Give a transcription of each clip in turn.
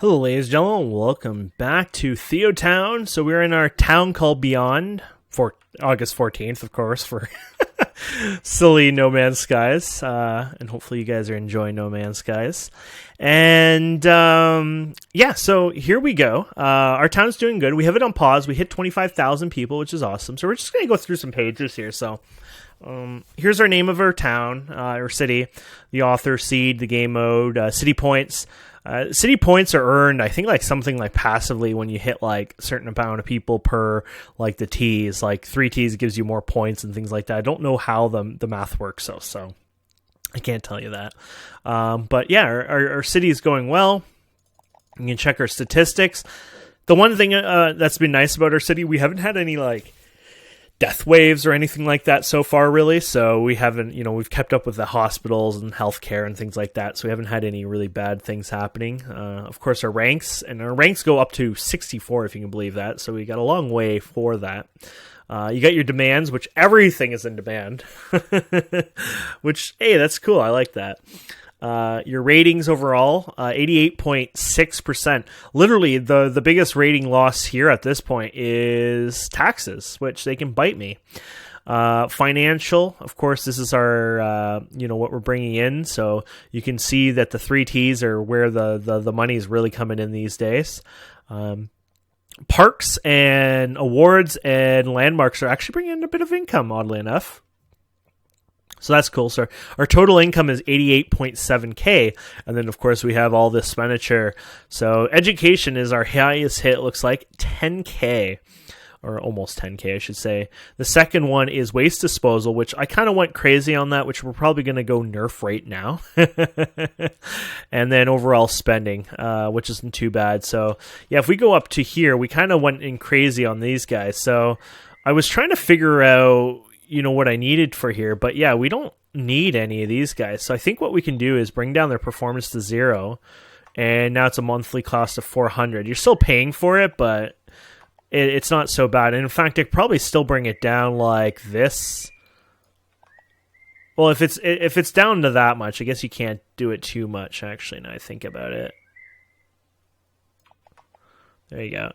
Hello, ladies and gentlemen. Welcome back to TheoTown. So we're in our town called Beyond for August 14th, of course, for silly No Man's Skies. And hopefully you guys are enjoying No Man's Skies. And yeah, so here we go. Our town's doing good. We have it on pause. We hit 25,000 people, which is awesome. So we're just going to go through some pages here. So here's our name of our town, or city, the author, seed, the game mode, city points. City points are earned, I think, like something like passively when you hit like a certain amount of people per like the T's. Like 3 T's gives you more points and things like that. I don't know how the math works, so I can't tell you that. But yeah, our city is going well. You can check our statistics. The one thing that's been nice about our city, we haven't had any like death waves or anything like that so far, really. So we haven't, we've kept up with the hospitals and healthcare and things like that. So we haven't had any really bad things happening. Of course, our ranks go up to 64, if you can believe that. So we got a long way for that. You got your demands, which everything is in demand, which, hey, that's cool. I like that. Your ratings overall, 88.6%. Literally, the biggest rating loss here at this point is taxes, which they can bite me. Financial, of course, this is our, what we're bringing in. So you can see that the 3 T's are where the money is really coming in these days. Parks and awards and landmarks are actually bringing in a bit of income, oddly enough. So that's cool. So our total income is 88.7K. And then, of course, we have all this expenditure. So education is our highest hit, looks like 10K. Or almost 10K, I should say. The second one is waste disposal, which I kind of went crazy on that, which we're probably going to go nerf right now. And then overall spending, which isn't too bad. So, yeah, if we go up to here, we kind of went in crazy on these guys. So I was trying to figure out what I needed for here. But yeah, we don't need any of these guys. So I think what we can do is bring down their performance to 0. And now it's a monthly cost of 400. You're still paying for it, but it's not so bad. And in fact, I could probably still bring it down like this. Well, if it's down to that much, I guess you can't do it too much, actually, now I think about it. There you go.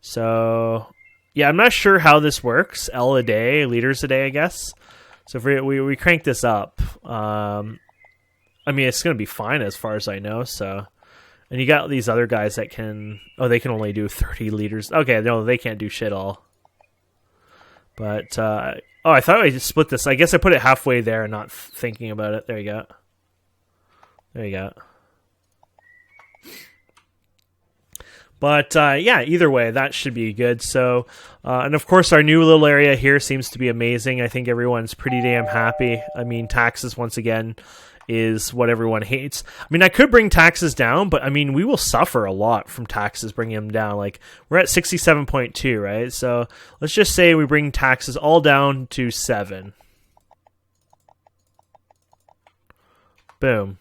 So yeah, I'm not sure how this works. L a day, liters a day, I guess. So if we crank this up, I mean, it's going to be fine as far as I know. So, and you got these other guys that can, they can only do 30 liters. Okay, no, they can't do shit all. But, I thought I just split this. I guess I put it halfway there and not thinking about it. There you go. There you go. But, yeah, either way, that should be good. So, and of course, our new little area here seems to be amazing. I think everyone's pretty damn happy. I mean, taxes, once again, is what everyone hates. I mean, I could bring taxes down, but, I mean, we will suffer a lot from taxes bringing them down. Like, we're at 67.2, right? So, let's just say we bring taxes all down to 7. Boom.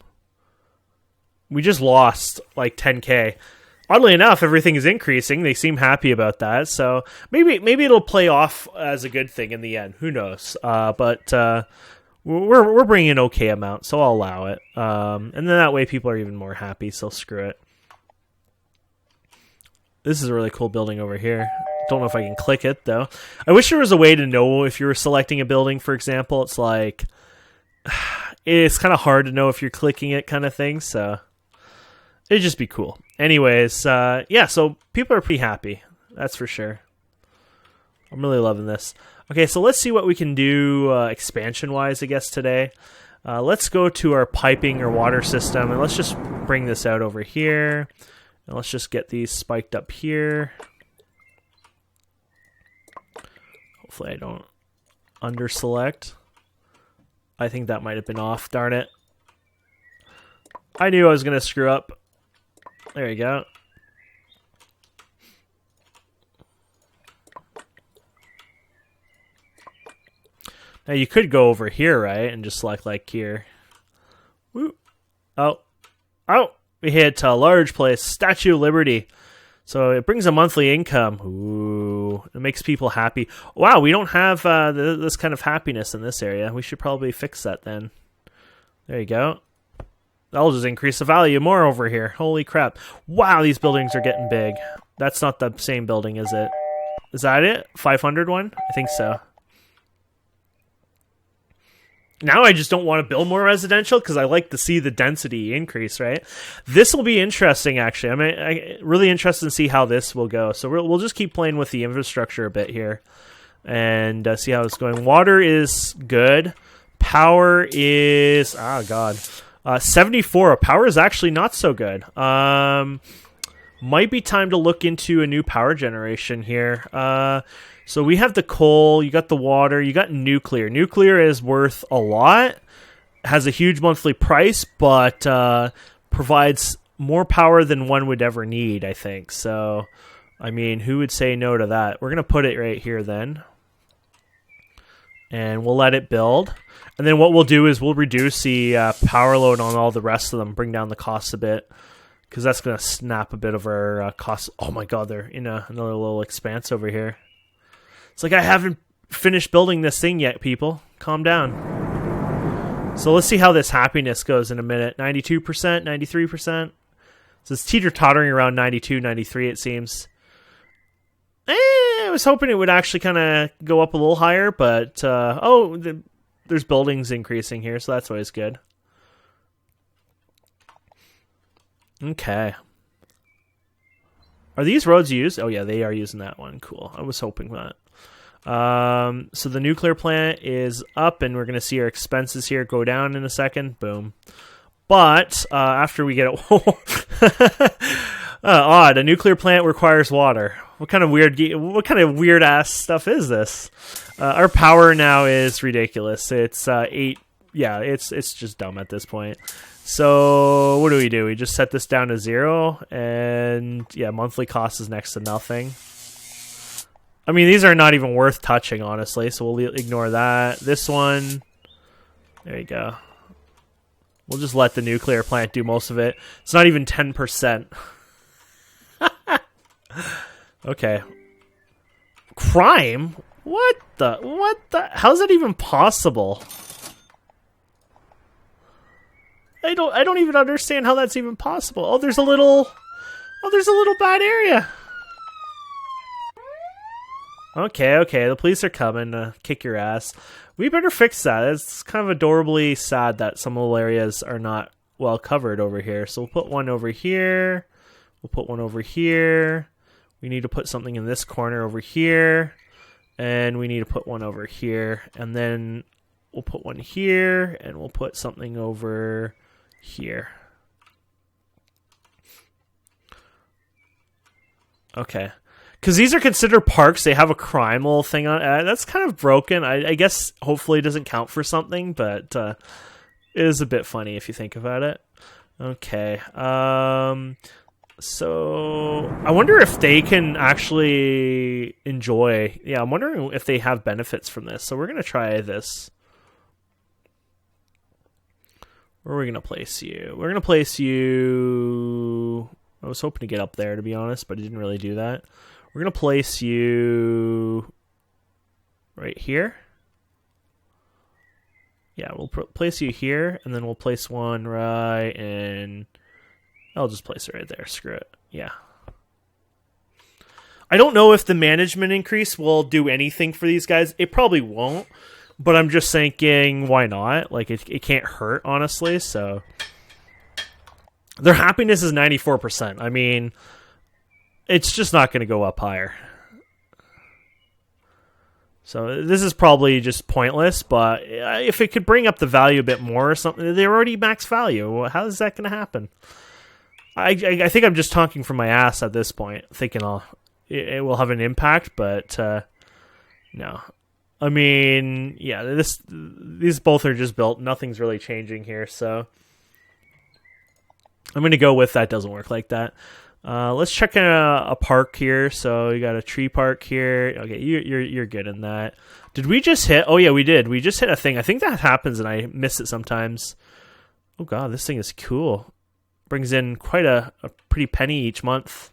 We just lost, like, 10K. Oddly enough, everything is increasing. They seem happy about that, so maybe it'll play off as a good thing in the end. Who knows? But we're bringing an okay amount, so I'll allow it. And then that way, people are even more happy. So screw it. This is a really cool building over here. Don't know if I can click it though. I wish there was a way to know if you were selecting a building. For example, it's like it's kind of hard to know if you're clicking it, kind of thing. So it'd just be cool. Anyways, yeah, so people are pretty happy. That's for sure. I'm really loving this. Okay, so let's see what we can do expansion-wise, I guess, today. Let's go to our piping or water system, and let's just bring this out over here. And let's just get these spiked up here. Hopefully I don't under-select. I think that might have been off, darn it. I knew I was going to screw up. There you go. Now you could go over here, right, and just select like here. Woo. Oh. We hit a large place, Statue of Liberty. So it brings a monthly income. Ooh, it makes people happy. Wow, we don't have this kind of happiness in this area. We should probably fix that then. There you go. That'll just increase the value more over here. Holy crap. Wow, these buildings are getting big. That's not the same building, is it? Is that it? 500 one? I think so. Now I just don't want to build more residential because I like to see the density increase, right? This will be interesting, actually. I'm really interested to see how this will go. So we'll just keep playing with the infrastructure a bit here and see how it's going. Water is good. Power is... Oh, God. 74. Power is actually not so good. Might be time to look into a new power generation here. So we have the coal, you got the water, you got nuclear. Nuclear is worth a lot, has a huge monthly price, but provides more power than one would ever need, I think. So, I mean, who would say no to that? We're going to put it right here then. And we'll let it build. And then what we'll do is we'll reduce the power load on all the rest of them, bring down the cost a bit. Because that's going to snap a bit of our costs. Oh my god, they're in another little expanse over here. It's like I haven't finished building this thing yet, people. Calm down. So let's see how this happiness goes in a minute. 92%, 93%. So it's teeter-tottering around 92, 93 it seems. I was hoping it would actually kind of go up a little higher, but there's buildings increasing here, so that's always good. Okay. Are these roads used? Oh yeah, they are using that one. Cool. I was hoping that. So the nuclear plant is up, and we're going to see our expenses here go down in a second. Boom. But after we get it, odd. A nuclear plant requires water. What kind of weird ass stuff is this? Our power now is ridiculous. It's 8. Yeah, it's just dumb at this point. So what do? We just set this down to 0, and yeah, monthly cost is next to nothing. I mean, these are not even worth touching, honestly, so we'll ignore that. This one, there you go. We'll just let the nuclear plant do most of it. It's not even 10%. Okay. Crime? What the? How's that even possible? I don't even understand how that's even possible. Oh, there's a little bad area. Okay, the police are coming to kick your ass. We better fix that. It's kind of adorably sad that some little areas are not well covered over here. So we'll put one over here. We'll put one over here. We need to put something in this corner over here. And we need to put one over here. And then we'll put one here. And we'll put something over here. Okay. Because these are considered parks. They have a crime little thing on it. That's kind of broken. I guess hopefully it doesn't count for something, but it is a bit funny if you think about it. Okay. So I wonder if they can actually enjoy... Yeah, I'm wondering if they have benefits from this. So we're going to try this. Where are we going to place you? We're going to place you... I was hoping to get up there, to be honest, but I didn't really do that. We're going to place you right here. Yeah, we'll place you here, and then we'll place one right in... I'll just place it right there. Screw it. Yeah. I don't know if the management increase will do anything for these guys. It probably won't, but I'm just thinking, why not? Like, it can't hurt, honestly, so... Their happiness is 94%. I mean... It's just not going to go up higher. So this is probably just pointless, but if it could bring up the value a bit more or something, they're already max value. How is that going to happen? I think I'm just talking from my ass at this point, thinking it will have an impact, but no. I mean, yeah, these both are just built. Nothing's really changing here, so I'm going to go with that doesn't work like that. Let's check a park here. So you got a tree park here. Okay, you're good in that. Did we just hit? Oh yeah, we did. We just hit a thing. I think that happens, and I miss it sometimes. Oh god, this thing is cool. Brings in quite a pretty penny each month.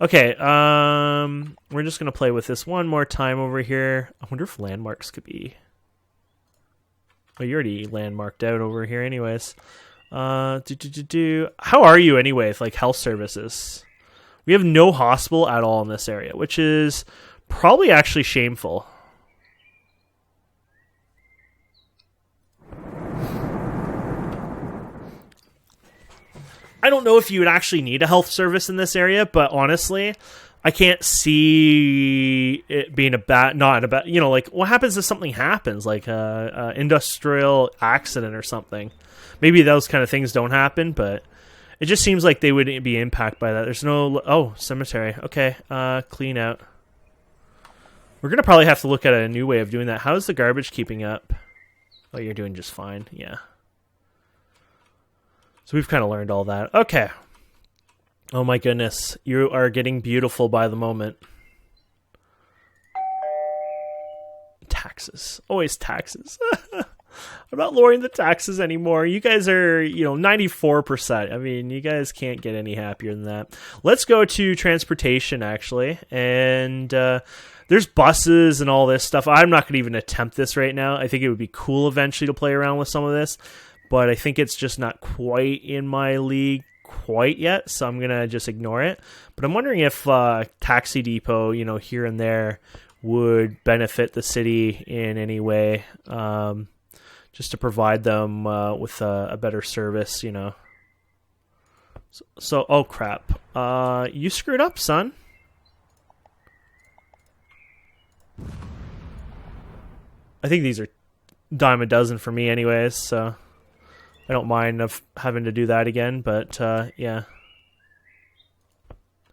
Okay, we're just gonna play with this one more time over here. I wonder if landmarks could be. Oh, you already landmarked out over here, anyways. How are you anyway with like health services? We have no hospital at all in this area, which is probably actually shameful. I don't know if you would actually need a health service in this area, but honestly, I can't see it being not a bad, like what happens if something happens, like a industrial accident or something. Maybe those kind of things don't happen, but it just seems like they wouldn't be impacted by that. There's no, cemetery. Okay, clean out. We're going to probably have to look at a new way of doing that. How's the garbage keeping up? Oh, you're doing just fine. Yeah. So we've kind of learned all that. Okay. Oh my goodness. You are getting beautiful by the moment. Taxes. Always taxes. I'm not lowering the taxes anymore. You guys are, 94%. I mean, you guys can't get any happier than that. Let's go to transportation, actually. And there's buses and all this stuff. I'm not going to even attempt this right now. I think it would be cool eventually to play around with some of this. But I think it's just not quite in my league quite yet. So I'm going to just ignore it. But I'm wondering if Taxi Depot, here and there would benefit the city in any way. Just to provide them with a better service, So, oh crap. You screwed up, son. I think these are dime a dozen for me anyways, so I don't mind of having to do that again, but yeah.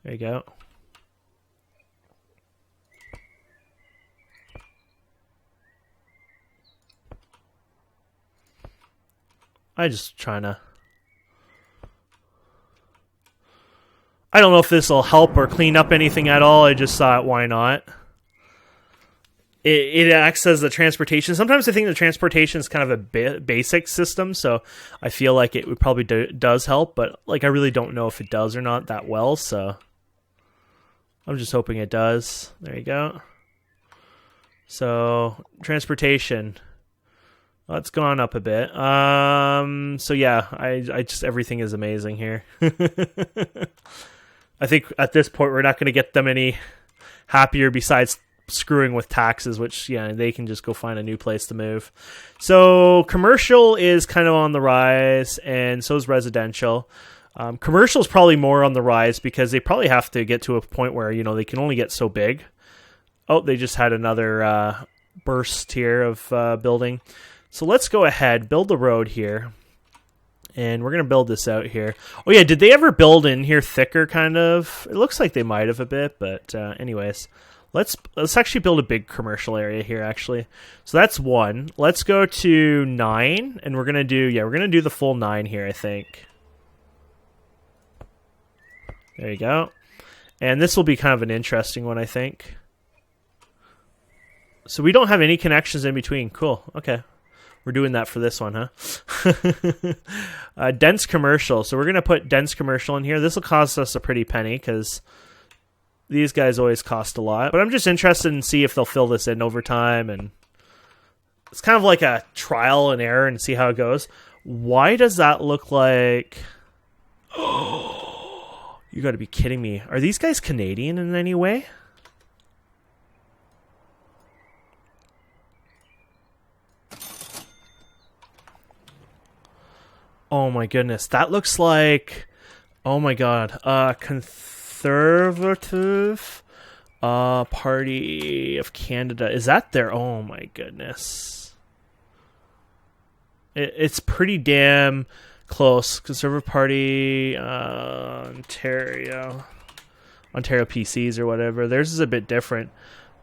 There you go. I just trying to... I don't know if this will help or clean up anything at all. I just thought, why not? It acts as the transportation. Sometimes I think the transportation is kind of a basic system, so I feel like it would probably does help, but like I really don't know if it does or not that well, so I'm just hoping it does. There you go. So, transportation... Well, it's gone up a bit. So yeah, I just everything is amazing here. I think at this point we're not going to get them any happier besides screwing with taxes, which they can just go find a new place to move. So commercial is kind of on the rise, and so is residential. Commercial is probably more on the rise because they probably have to get to a point where they can only get so big. Oh, they just had another burst here of building. So let's go ahead, build the road here, and we're going to build this out here. Oh yeah, did they ever build in here thicker, kind of? It looks like they might have a bit, but anyways, let's actually build a big commercial area here, actually. So that's 1. Let's go to 9, and we're going to do the full 9 here, I think. There you go. And this will be kind of an interesting one, I think. So we don't have any connections in between. Cool, okay. We're doing that for this one, huh? Dense commercial. So we're going to put dense commercial in here. This will cost us a pretty penny because these guys always cost a lot. But I'm just interested in see if they'll fill this in over time. And it's kind of like a trial and error and see how it goes. Why does that look like... Oh, you got to be kidding me. Are these guys Canadian in any way? Oh my goodness, that looks like, oh my god, Conservative Party of Canada. Is that their, oh my goodness. It's pretty damn close. Conservative Party, Ontario PCs or whatever. Theirs is a bit different.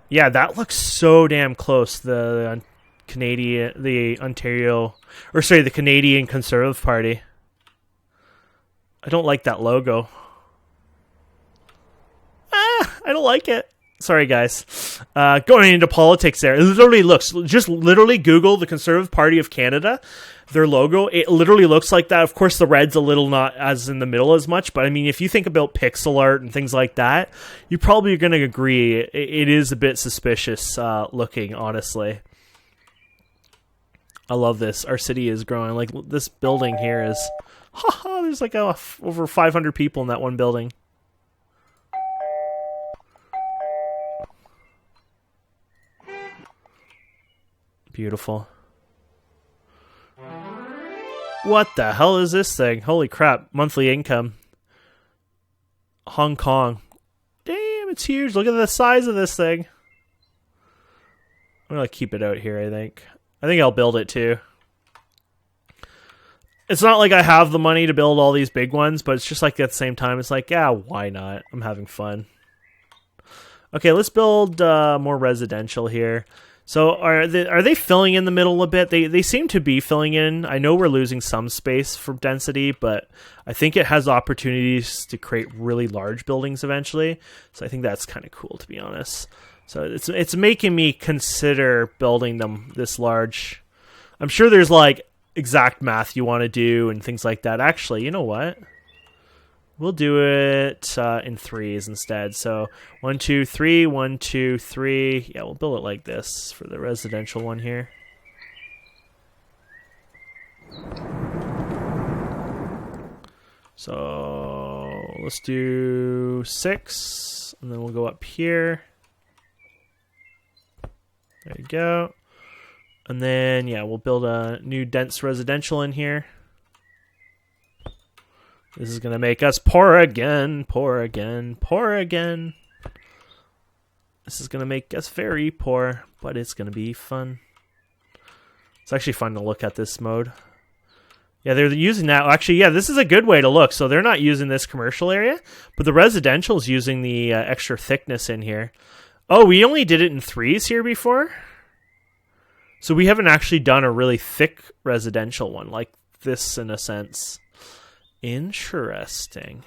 Yeah, that looks so damn close. The Canadian Conservative Party. I don't like that logo. I don't like it. Sorry, guys. Going into politics there. It literally looks... Just literally Google the Conservative Party of Canada. Their logo. It literally looks like that. Of course, the red's a little not as in the middle as much. But, I mean, if you think about pixel art and things like that, you probably are going to agree it is a bit suspicious looking, honestly. I love this. Our city is growing. Like, this building here is... Haha, there's like over 500 people in that one building. Beautiful. What the hell is this thing? Holy crap. Monthly income. Hong Kong. Damn, it's huge. Look at the size of this thing. I'm going to keep it out here, I think. I think I'll build it too. It's not like I have the money to build all these big ones, but it's just like at the same time, it's like, yeah, why not? I'm having fun. Okay, let's build more residential here. So are they filling in the middle a bit? They seem to be filling in. I know we're losing some space for density, but I think it has opportunities to create really large buildings eventually. So I think that's kind of cool, to be honest. So it's making me consider building them this large. I'm sure there's like exact math you want to do and things like that. Actually, you know what? We'll do it in threes instead. So 1, 2, 3, 1, 2, 3. Yeah, we'll build it like this for the residential one here. So let's do 6, and then we'll go up here. There you go. And then, yeah, we'll build a new dense residential in here. This is going to make us poor again, poor again, poor again. This is going to make us very poor, but it's going to be fun. It's actually fun to look at this mode. Yeah, they're using that. Actually, yeah, this is a good way to look. So they're not using this commercial area, but the residential is using the extra thickness in here. Oh, we only did it in threes here before? So we haven't actually done a really thick residential one like this in a sense. Interesting.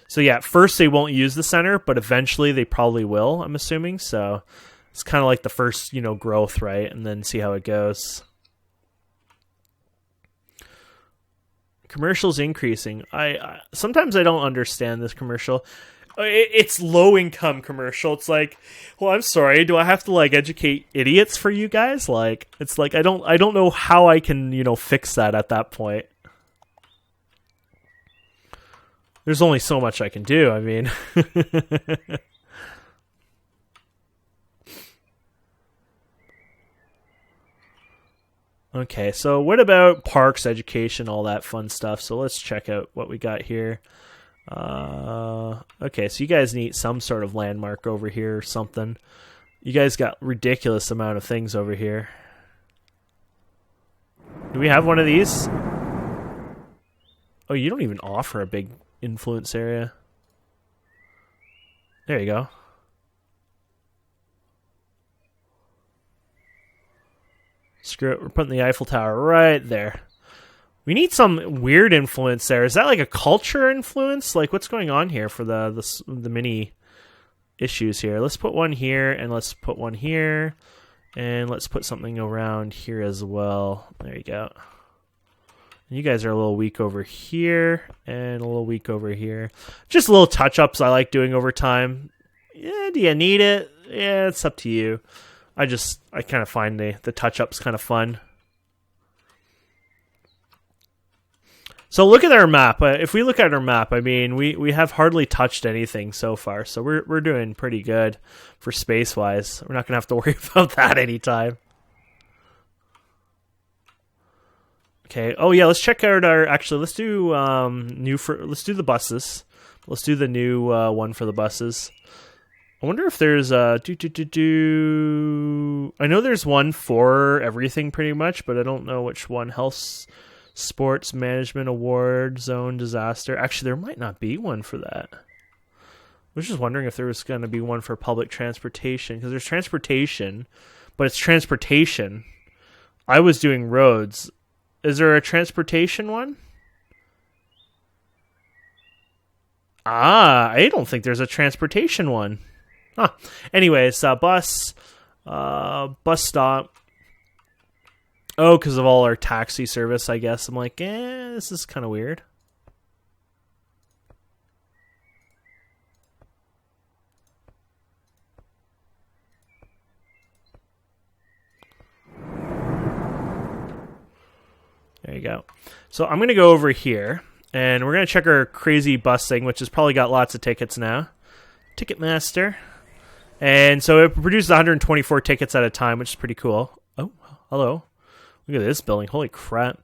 So yeah, at first they won't use the center, but eventually they probably will, I'm assuming. So it's kind of like the first, growth, right? And then see how it goes. Commercials increasing. I sometimes I don't understand this commercial. It's low income commercial. It's like, well, I'm sorry. Do I have to like educate idiots for you guys? Like, it's like I don't know how I can fix that at that point. There's only so much I can do. I mean, okay. So what about parks, education, all that fun stuff? So let's check out what we got here. Okay, so you guys need some sort of landmark over here or something. You guys got ridiculous amount of things over here. Do we have one of these? Oh, you don't even offer a big influence area. There you go. Screw it, we're putting the Eiffel Tower right there. We need some weird influence there. Is that like a culture influence? Like, what's going on here for the mini issues here? Let's put one here, and let's put one here, and let's put something around here as well. There you go. And you guys are a little weak over here, and a little weak over here. Just little touch-ups I like doing over time. Yeah, do you need it? Yeah, it's up to you. I kind of find the touch-ups kind of fun. So look at our map. If we look at our map, I mean, we have hardly touched anything so far. So we're doing pretty good for space-wise. We're not going to have to worry about that anytime. Okay. Oh yeah, let's check out our. Actually, let's do let's do the buses. Let's do the new one for the buses. I wonder if there's I know there's one for everything pretty much, but I don't know which one. Health. Sports Management Award, Zone, Disaster. Actually, there might not be one for that. I was just wondering if there was going to be one for public transportation, because there's transportation, but it's transportation. I was doing roads. Is there a transportation one? I don't think there's a transportation one. Huh. Anyways, bus stop. Oh, because of all our taxi service, I guess. I'm like, this is kind of weird. There you go. So I'm going to go over here, and we're going to check our crazy bus thing, which has probably got lots of tickets now. Ticketmaster. And so it produces 124 tickets at a time, which is pretty cool. Oh, hello. Look at this building. Holy crap.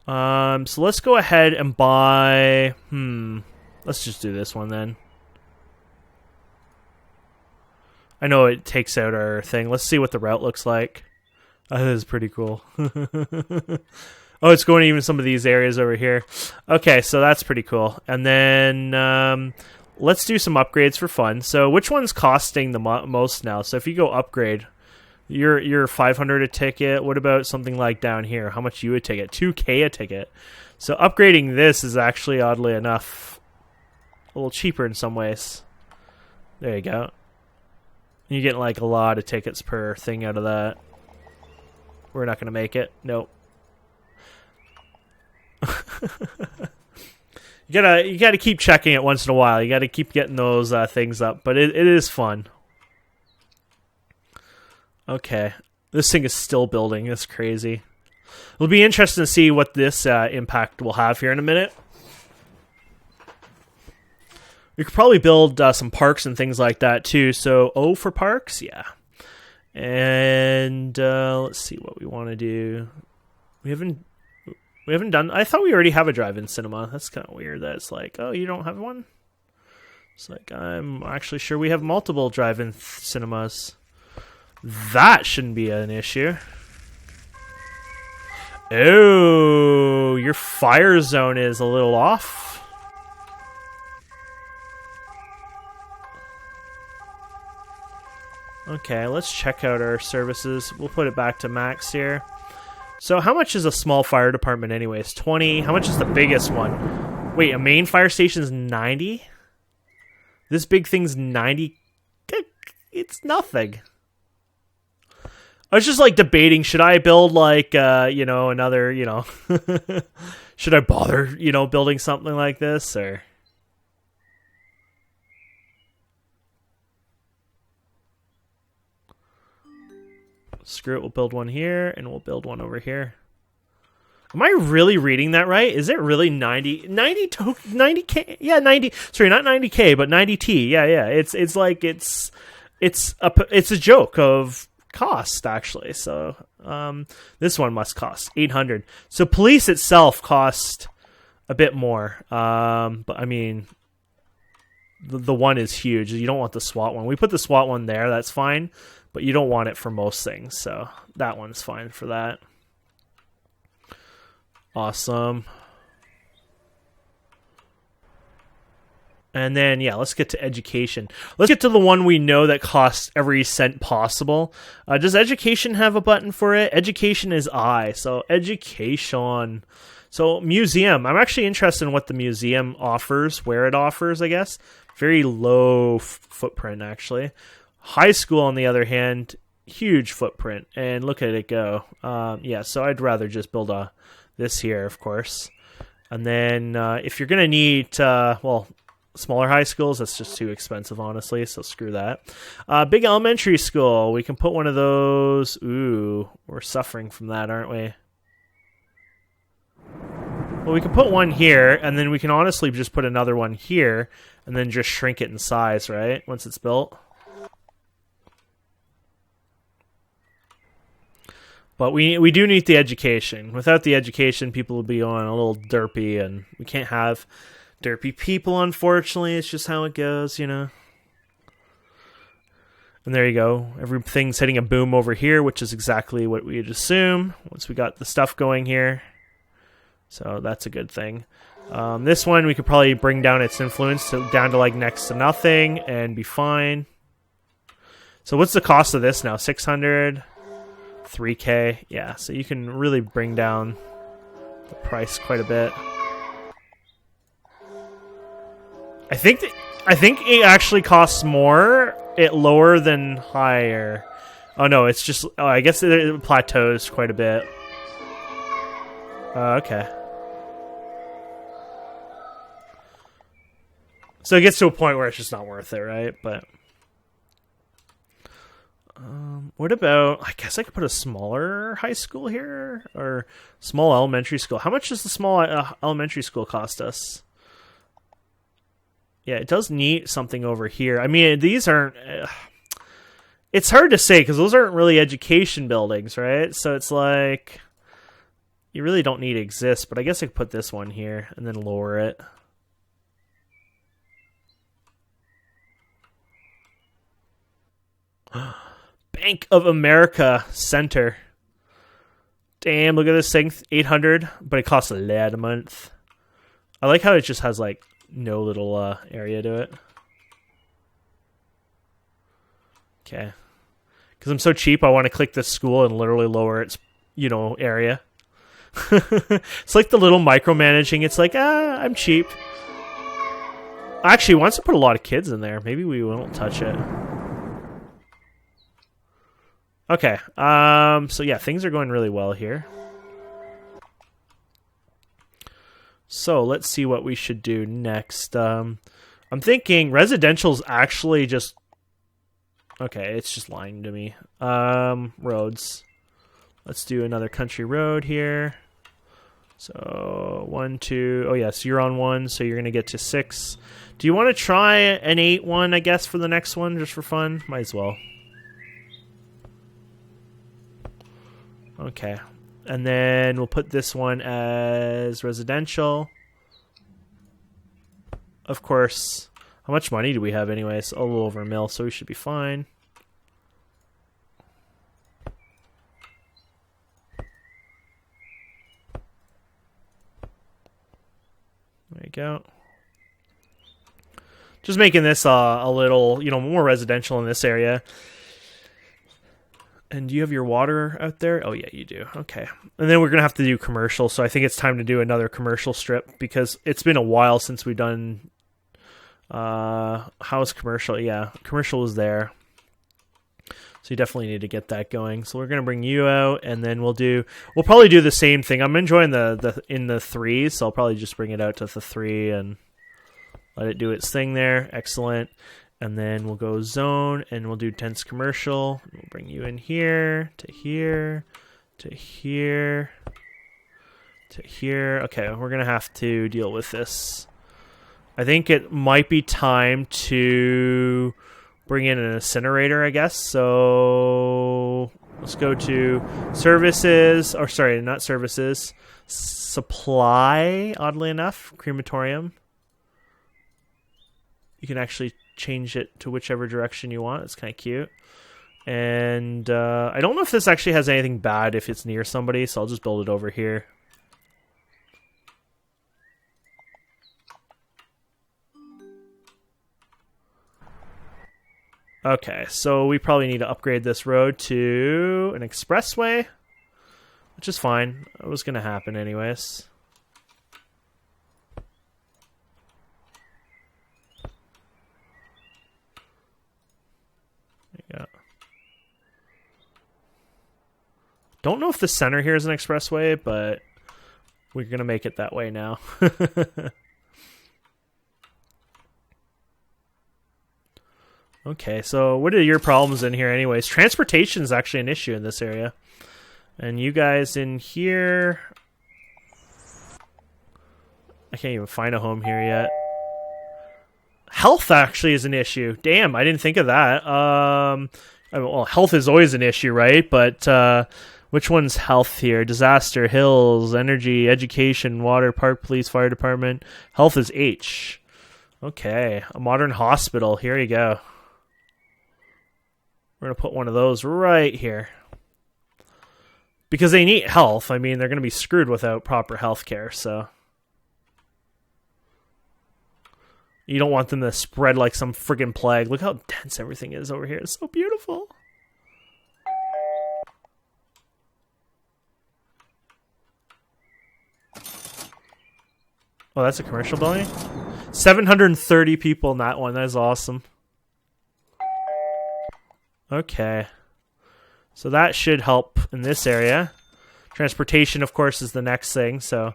So let's go ahead and buy... Let's just do this one then. I know it takes out our thing. Let's see what the route looks like. That is pretty cool. Oh, it's going to even some of these areas over here. Okay, so that's pretty cool. And then let's do some upgrades for fun. So which one's costing the most now? So if you go upgrade, you're 500 a ticket. What about something like down here? How much you a ticket? 2K a ticket. So upgrading this is actually, oddly enough, a little cheaper in some ways. There you go. You get like a lot of tickets per thing out of that. We're not going to make it. Nope. You gotta keep checking it once in a while. You gotta keep getting those things up, but it is fun. Okay, this thing is still building. It's crazy. It'll be interesting to see what this impact will have here in a minute. We could probably build some parks and things like that too. So, O for parks, yeah. And let's see what we want to do. We haven't done... I thought we already have a drive-in cinema. That's kind of weird that it's like, oh, you don't have one? It's like, I'm actually sure we have multiple drive-in cinemas. That shouldn't be an issue. Oh, your fire zone is a little off. Okay, let's check out our services. We'll put it back to max here. So how much is a small fire department anyways? 20. How much is the biggest one? Wait, a main fire station is 90? This big thing's 90? It's nothing. I was just like debating, should I build like, another, should I bother, building something like this or... Screw it, we'll build one here, and we'll build one over here. Am I really reading that right? Is it really 90K? Yeah, 90. Sorry, not 90K, but 90T. Yeah. It's a joke of cost, actually. So this one must cost 800. So police itself cost a bit more. But I mean, the one is huge. You don't want the SWAT one. We put the SWAT one there. That's fine. But you don't want it for most things, so that one's fine for that. Awesome. And then, yeah, let's get to education. Let's get to the one we know that costs every cent possible. Does education have a button for it? Education is I, so education. So museum. I'm actually interested in what the museum offers, where it offers, I guess. Very low footprint, actually. High school, on the other hand, huge footprint, and look at it go. Yeah, so I'd rather just build this here, of course. And then if you're going to need, smaller high schools, that's just too expensive, honestly, so screw that. Big elementary school, we can put one of those. Ooh, we're suffering from that, aren't we? Well, we can put one here, and then we can honestly just put another one here, and then just shrink it in size, right, once it's built. But we do need the education. Without the education, people will be going a little derpy, and we can't have derpy people, unfortunately. It's just how it goes, And there you go. Everything's hitting a boom over here, which is exactly what we'd assume once we got the stuff going here. So that's a good thing. This one, we could probably bring down its influence down to like next to nothing and be fine. So what's the cost of this now? 600... 3K, yeah, so you can really bring down the price quite a bit. I think it actually costs more lower than higher. Oh no, it's just I guess it plateaus quite a bit. Okay. So it gets to a point where it's just not worth it, right? But What about, I guess I could put a smaller high school here, or small elementary school. How much does the small elementary school cost us? Yeah, it does need something over here. I mean, these aren't... it's hard to say, because those aren't really education buildings, right? So it's like... you really don't need to exist, but I guess I could put this one here, and then lower it. Bank of America Center. Damn, look at this thing. 800, but it costs a lot a month. I like how it just has, like, no little area to it. Okay. Because I'm so cheap, I want to click this school and literally lower its, you know, area. It's like the little micromanaging. It's like, I'm cheap. Actually, it wants to put a lot of kids in there. Maybe we won't touch it. Okay, so yeah, things are going really well here. So let's see what we should do next. I'm thinking residential's actually just... okay, it's just lying to me. Roads. Let's do another country road here. So 1, 2... oh yeah, so you're on 1, so you're going to get to 6. Do you want to try an 8 one, I guess, for the next one, just for fun? Might as well. Okay, and then we'll put this one as residential. Of course, how much money do we have anyways? A little over $1 million, so we should be fine. There you go. Just making this a little, you know, more residential in this area. And do you have your water out there? Oh, yeah, you do. Okay. And then we're going to have to do commercial, so I think it's time to do another commercial strip because it's been a while since we've done... how's commercial? Yeah, commercial was there. So you definitely need to get that going. So we're going to bring you out, and then we'll probably do the same thing. I'm enjoying the in the 3s, so I'll probably just bring it out to the 3 and let it do its thing there. Excellent. And then we'll go zone, and we'll do tense commercial. We'll bring you in here, to here, to here, to here. Okay, we're going to have to deal with this. I think it might be time to bring in an incinerator, I guess. So let's go to services, or sorry, not services, supply, oddly enough, crematorium. You can actually change it to whichever direction you want. It's kind of cute. And I don't know if this actually has anything bad if it's near somebody, so I'll just build it over here. Okay, so we probably need to upgrade this road to an expressway, which is fine. It was going to happen anyways. There you go. Don't know if the center here is an expressway, but we're going to make it that way now. Okay, so what are your problems in here anyways? Transportation is actually an issue in this area. And you guys in here... I can't even find a home here yet. Health actually is an issue. Damn, I didn't think of that. Well, health is always an issue, right? But which one's health here? Disaster, hills, energy, education, water, park, police, fire department. Health is H. Okay, a modern hospital. Here you go. We're going to put one of those right here. Because they need health. I mean, they're going to be screwed without proper health care, so... you don't want them to spread like some friggin' plague. Look how dense everything is over here. It's so beautiful. Oh, that's a commercial building? 730 people in that one. That is awesome. Okay. So that should help in this area. Transportation, of course, is the next thing. So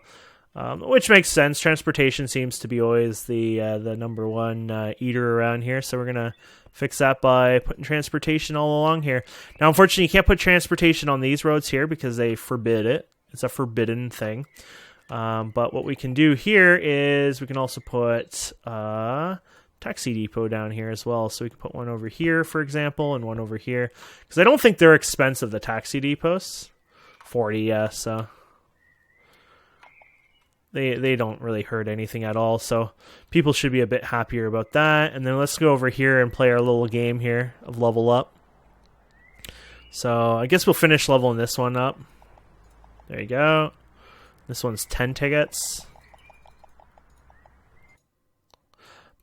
which makes sense. Transportation seems to be always the number one eater around here, so we're going to fix that by putting transportation all along here. Now, unfortunately, you can't put transportation on these roads here because they forbid it. It's a forbidden thing. But what we can do here is we can also put taxi depot down here as well. So we can put one over here, for example, and one over here. Because I don't think they're expensive, the taxi depots. 40, yeah, so they don't really hurt anything at all. So people should be a bit happier about that. And then let's go over here and play our little game here of level up. So I guess we'll finish leveling this one up. There you go. This one's 10 tickets.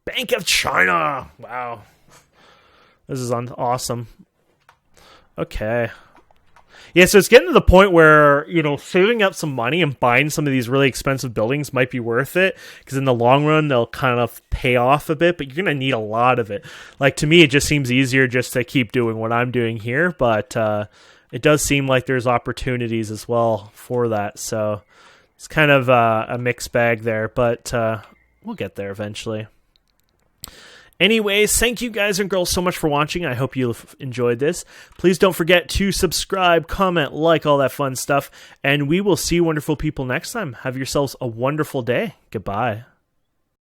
Bank of China! Wow. This is awesome. Okay. Yeah, so it's getting to the point where, you know, saving up some money and buying some of these really expensive buildings might be worth it, because in the long run, they'll kind of pay off a bit, but you're going to need a lot of it. Like, to me, it just seems easier just to keep doing what I'm doing here, but it does seem like there's opportunities as well for that, so it's kind of a mixed bag there, but we'll get there eventually. Anyways, thank you guys and girls so much for watching. I hope you enjoyed this. Please don't forget to subscribe, comment, like, all that fun stuff, and we will see you wonderful people next time. Have yourselves a wonderful day. Goodbye.